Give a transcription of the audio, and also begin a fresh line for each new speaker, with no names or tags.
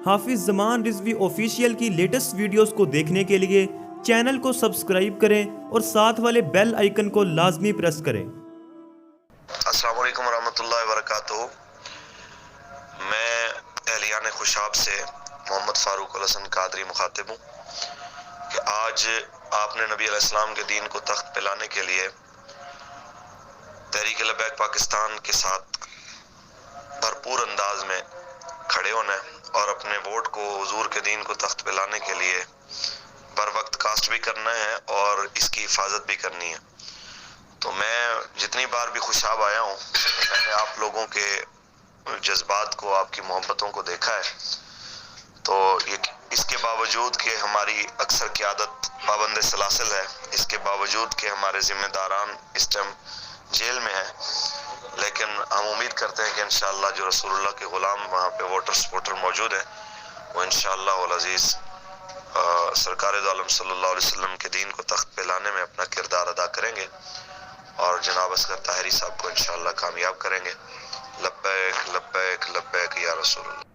حافظ زمان رضوی آفیشیل کی latest videos کو دیکھنے کے لیے چینل کو سبسکرائب کریں اور ساتھ والے بیل آئیکن کو لازمی پریس کریں۔
السلام علیکم ورحمۃ اللہ وبرکاتہ۔ میں اہلیان خوشاب سے محمد فاروق الحسن قادری مخاطب ہوں کہ آج آپ نے نبی علیہ السلام کے دین کو تخت پہ لانے کے لیے تحریک لبیک پاکستان کے ساتھ بھرپور انداز میں کھڑے ہونا ہے اور اپنے ووٹ کو حضور کے دین کو تخت پہ لانے کے لیے بر وقت کاسٹ بھی کرنا ہے اور اس کی حفاظت بھی کرنی ہے۔ تو میں جتنی بار بھی خوشاب آیا ہوں میں نے آپ لوگوں کے جذبات کو، آپ کی محبتوں کو دیکھا ہے۔ تو اس کے باوجود کہ ہماری اکثر قیادت پابند سلاسل ہے، اس کے باوجود کہ ہمارے ذمہ داران اس ٹائم جیل میں ہیں، لیکن ہم امید کرتے ہیں کہ انشاءاللہ جو رسول اللہ کے غلام وہاں پہ ووٹر سپورٹر موجود ہیں وہ انشاءاللہ العزیز سرکار دو عالم صلی اللہ علیہ وسلم کے دین کو تخت پہ لانے میں اپنا کردار ادا کریں گے اور جناب اصغر طاہری صاحب کو انشاءاللہ کامیاب کریں گے۔ لبیک لبیک لبیک یا رسول اللہ۔